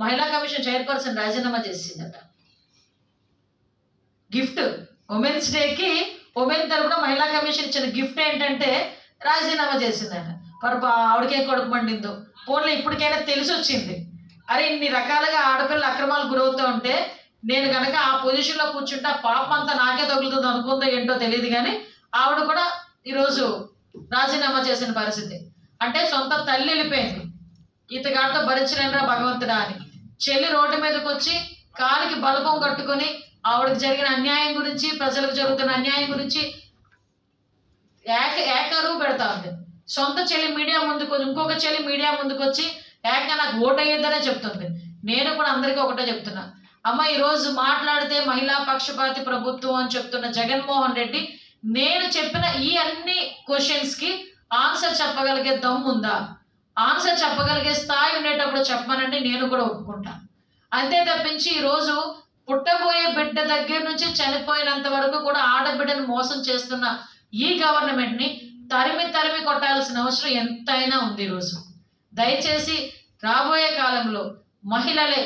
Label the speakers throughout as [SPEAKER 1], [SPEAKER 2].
[SPEAKER 1] మహిళా commission chairperson రాజీనామా చేసిందట. గిఫ్ట్ ఉమెన్స్ డేకి ఉమెన్ తరపున మహిళా కమిషన్ ఇచ్చిన గిఫ్ట్ ఏంటంటే రాజీనామా చేసిందట. మరి ఆవిడకేం కొడుకు మండిందో. పోన్లే ఇప్పటికైనా తెలిసి వచ్చింది, అరే ఇన్ని రకాలుగా ఆడపిల్లలు అక్రమాలు గురవుతూ ఉంటే నేను కనుక ఆ పొజిషన్లో కూర్చుంటే ఆ పాపం అంతా నాకే తగులుతుంది అనుకుందో ఏంటో తెలియదు. కానీ ఆవిడ కూడా ఈరోజు రాజీనామా చేసిన పరిస్థితి. అంటే సొంత తల్లి వెళ్ళిపోయింది, ఇతగాడితో భరించలేనరా భగవంతుడా అని. చెల్లి రోడ్డు మీదకి వచ్చి కాలికి బలపం కట్టుకొని ఆవిడకి జరిగిన అన్యాయం గురించి, ప్రజలకు జరుగుతున్న అన్యాయం గురించి ఏకరువు పెడతా ఉంది. సొంత చెల్లి మీడియా ముందుకు, ఇంకొక చెల్లి మీడియా ముందుకు వచ్చి ఏకంగా నాకు ఓటు అయ్యేద్దనే చెప్తుంది. నేను కూడా అందరికీ ఒకటే చెప్తున్నా, అమ్మ ఈరోజు మాట్లాడితే మహిళా పక్షపాతి ప్రభుత్వం అని చెప్తున్న జగన్మోహన్ రెడ్డి నేను చెప్పిన ఈ అన్ని క్వశ్చన్స్కి ఆన్సర్ చెప్పగలిగే దమ్ముందా? ఆన్సర్ చెప్పగలిగే స్థాయి ఉండేటప్పుడు చెప్పమనండి, నేను కూడా ఒప్పుకుంటా. అంతే తప్పించి ఈరోజు పుట్టబోయే బిడ్డ దగ్గర నుంచి చనిపోయినంత వరకు కూడా ఆడబిడ్డను మోసం చేస్తున్న ఈ గవర్నమెంట్ని తరిమి కొట్టాల్సిన అవసరం ఎంతైనా ఉంది. ఈరోజు దయచేసి రాబోయే కాలంలో మహిళలే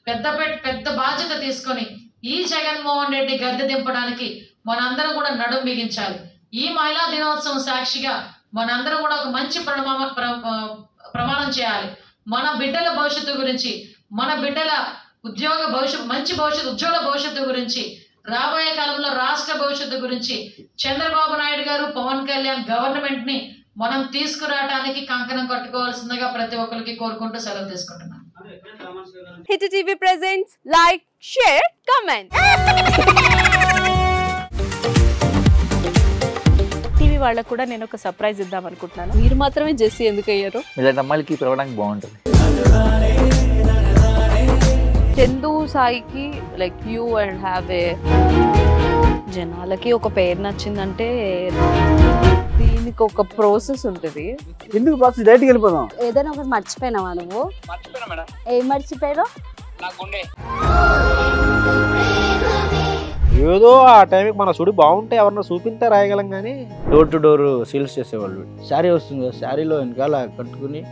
[SPEAKER 1] పెద్ద బాధ్యత తీసుకొని ఈ జగన్మోహన్ రెడ్డి గద్దె దింపడానికి మనందరం కూడా నడుం బిగించాలి. ఈ మహిళా దినోత్సవం సాక్షిగా మనందరం కూడా ఒక మంచి ప్రమాణం చేయాలి. మన బిడ్డల భవిష్యత్తు గురించి, మన బిడ్డల మంచి భవిష్యత్తు, ఉజ్వల భవిష్యత్తు గురించి, రాబోయే కాలంలో రాష్ట్ర భవిష్యత్తు గురించి చంద్రబాబు నాయుడు గారు, పవన్ కళ్యాణ్ గవర్నమెంట్ని మనం తీసుకురావడానికి కంకణం కట్టుకోవాల్సిందిగా ప్రతి ఒక్కరికి కోరుకుంటూ సెలవు తీసుకుంటున్నాను.
[SPEAKER 2] Hit TV presents like, share, comment. TV వాళ్ళకు కూడా నేను ఒక సర్ప్రైజ్ ఇద్దాం అనుకుంటున్నాను. మీరు మాత్రమే జెస్సీ ఎందుకు అయ్యారు?
[SPEAKER 3] ఇలాంటి అమ్మాయిలకి పిలవడానికి బాగుంటుంది.
[SPEAKER 2] చందు సాయికి like you and have a జనాలకి ఒక పేరు నచ్చిందంటే దీనికి ఒక ప్రాసెస్ ఉంటుంది.
[SPEAKER 4] ఎందుకు ప్రాసెస్? డైరెక్ట్‌గా వెళ్ళిపోదాం.
[SPEAKER 5] ఏదైనా ఒకటి మర్చిపోయినావా నువ్వు?
[SPEAKER 6] మర్చిపోయినా మేడం.
[SPEAKER 5] ఏం మర్చిపోయావు?
[SPEAKER 6] నా గుండె.
[SPEAKER 4] ఏదో ఆ టైంకి మన సుడి బాగుంటే ఎవరన్నా చూపిస్తే రాయగలం కానీ డోర్ టు డోర్ సేల్స్ చేసేవాళ్ళు. శారీ వస్తుంది, శారీలో వెనకాల కట్టుకుని